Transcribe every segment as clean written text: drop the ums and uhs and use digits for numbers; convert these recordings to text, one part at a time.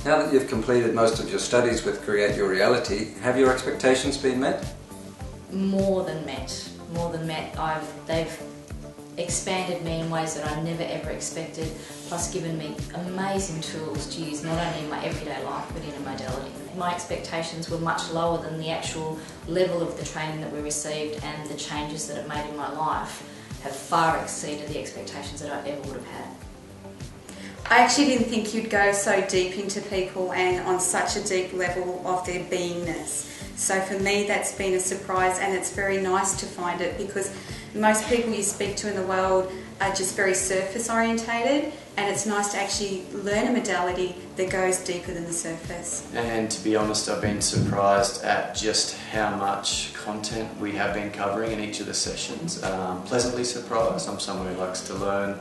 Now that you've completed most of your studies with Create Your Reality, have your expectations been met? More than met. More than met. They've expanded me in ways that I never ever expected, plus given me amazing tools to use not only in my everyday life but in a modality. My expectations were much lower than the actual level of the training that we received, and the changes that it made in my life have far exceeded the expectations that I ever would have had. I actually didn't think you'd go so deep into people and on such a deep level of their beingness. So for me that's been a surprise, and it's very nice to find it, because most people you speak to in the world are just very surface orientated, and it's nice to actually learn a modality that goes deeper than the surface. And to be honest, I've been surprised at just how much content we have been covering in each of the sessions. Pleasantly surprised. I'm someone who likes to learn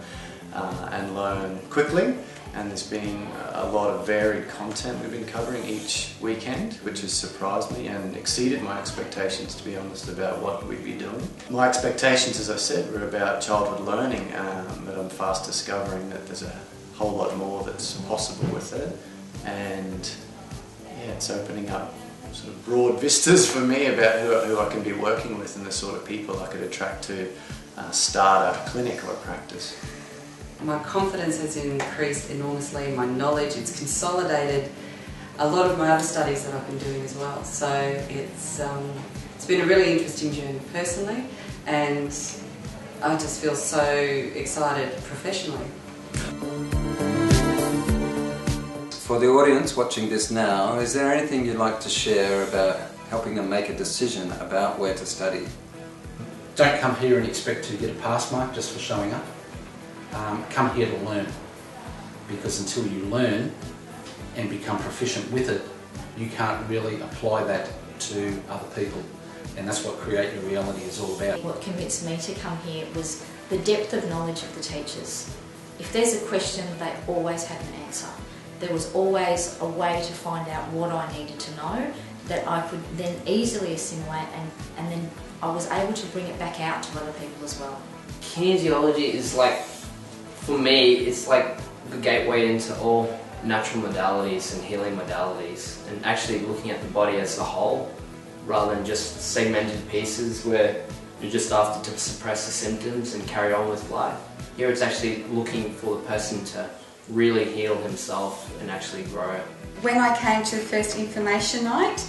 and learn quickly, and there's been a lot of varied content we've been covering each weekend, which has surprised me and exceeded my expectations, to be honest, about what we'd be doing. My expectations, as I said, were about childhood learning, but I'm fast discovering that there's a whole lot more that's possible with it, and yeah, it's opening up sort of broad vistas for me about who I can be working with and the sort of people I could attract to start a clinic or a practice. My confidence has increased enormously, my knowledge, it's consolidated a lot of my other studies that I've been doing as well. So it's been a really interesting journey personally, and I just feel so excited professionally. For the audience watching this now, is there anything you'd like to share about helping them make a decision about where to study? Don't come here and expect to get a pass mark just for showing up. Come here to learn, because until you learn and become proficient with it, you can't really apply that to other people, and that's what Create Your Reality is all about. What convinced me to come here was the depth of knowledge of the teachers. If there's a question, they always had an answer. There was always a way to find out what I needed to know that I could then easily assimilate, and then I was able to bring it back out to other people as well. Kinesiology is like, for me, it's like the gateway into all natural modalities and healing modalities, and actually looking at the body as a whole rather than just segmented pieces where you're just after to suppress the symptoms and carry on with life. Here it's actually looking for the person to really heal himself and actually grow. When I came to the first information night,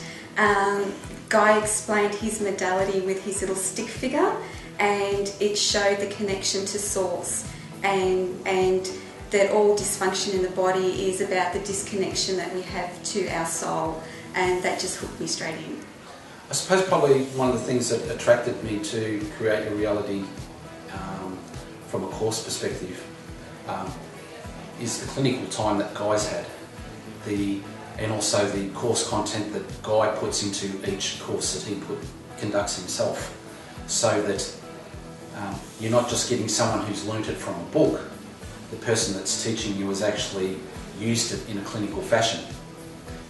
Guy explained his modality with his little stick figure, and it showed the connection to source, and that all dysfunction in the body is about the disconnection that we have to our soul, and that just hooked me straight in. I suppose probably one of the things that attracted me to Create Your Reality from a course perspective is the clinical time that Guy's had, and also the course content that Guy puts into each course that he conducts himself, so that you're not just getting someone who's learnt it from a book. The person that's teaching you has actually used it in a clinical fashion,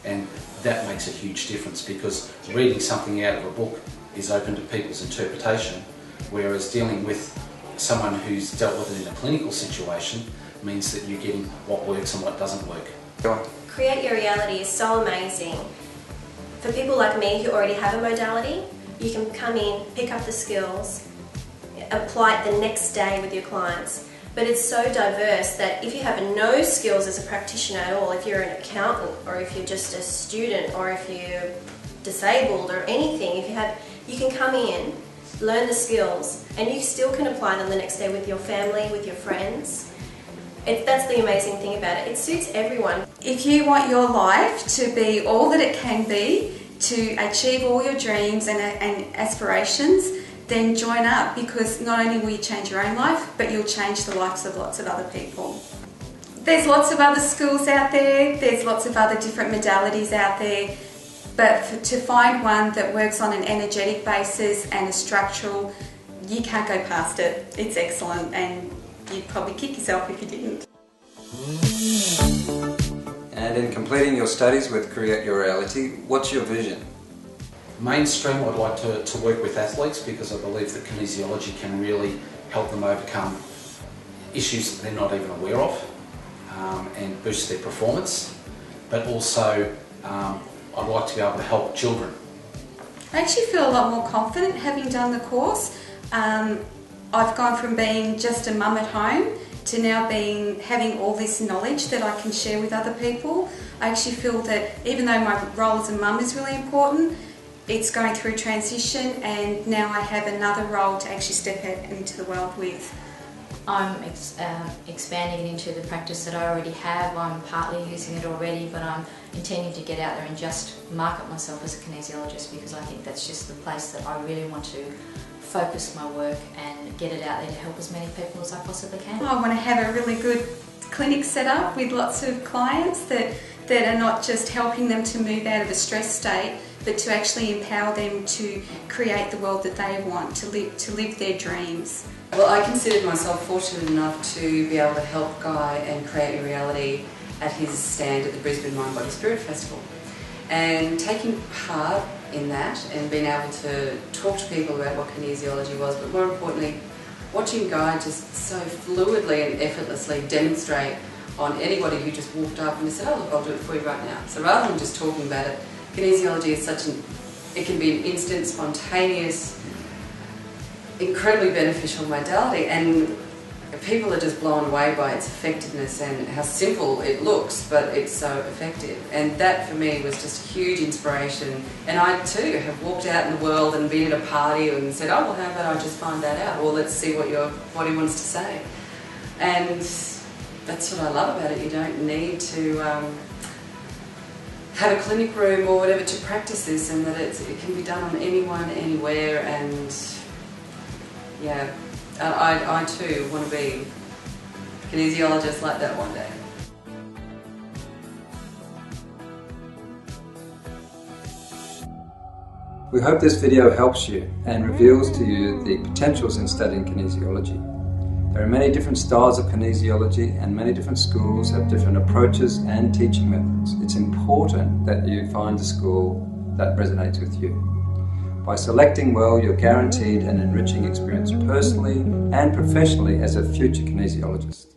and that makes a huge difference, because reading something out of a book is open to people's interpretation, whereas dealing with someone who's dealt with it in a clinical situation means that you're getting what works and what doesn't work. Go on. Create Your Reality is so amazing. For people like me who already have a modality, you can come in, pick up the skills, apply it the next day with your clients. But it's so diverse that if you have no skills as a practitioner at all, if you're an accountant, or if you're just a student, or if you're disabled or anything, you can come in, learn the skills, and you still can apply them the next day with your family, with your friends. That's the amazing thing about it. It suits everyone. If you want your life to be all that it can be, to achieve all your dreams and aspirations, then join up, because not only will you change your own life, but you'll change the lives of lots of other people. There's lots of other schools out there, there's lots of other different modalities out there, but to find one that works on an energetic basis and a structural, you can't go past it. It's excellent, and you'd probably kick yourself if you didn't. And in completing your studies with Create Your Reality, what's your vision? Mainstream, I'd like to work with athletes, because I believe that kinesiology can really help them overcome issues that they're not even aware of, and boost their performance. but also I'd like to be able to help children. I actually feel a lot more confident having done the course. I've gone from being just a mum at home to now having all this knowledge that I can share with other people. I actually feel that even though my role as a mum is really important, it's going through transition, and now I have another role to actually step out into the world with. I'm expanding it into the practice that I already have. I'm partly using it already, but I'm intending to get out there and just market myself as a kinesiologist, because I think that's just the place that I really want to focus my work and get it out there to help as many people as I possibly can. I want to have a really good clinic set up with lots of clients that are not just helping them to move out of a stress state, but to actually empower them to create the world that they want, to live their dreams. Well, I considered myself fortunate enough to be able to help Guy and create a reality at his stand at the Brisbane Mind Body Spirit Festival. And taking part in that and being able to talk to people about what kinesiology was, but more importantly, watching Guy just so fluidly and effortlessly demonstrate on anybody who just walked up and just said, "Oh look, I'll do it for you right now." So rather than just talking about it, kinesiology is it can be an instant, spontaneous, incredibly beneficial modality, and people are just blown away by its effectiveness and how simple it looks, but it's so effective. And that for me was just a huge inspiration. And I too have walked out in the world and been at a party and said, "Oh well, how about I just find that out? Or let's see what your body wants to say." And that's what I love about it. You don't need to have a clinic room or whatever to practice this, and that it can be done on anyone, anywhere. And yeah, I too want to be a kinesiologist like that one day. We hope this video helps you and reveals to you the potentials in studying kinesiology. There are many different styles of kinesiology, and many different schools have different approaches and teaching methods. It's important that you find a school that resonates with you. By selecting well, you're guaranteed an enriching experience personally and professionally as a future kinesiologist.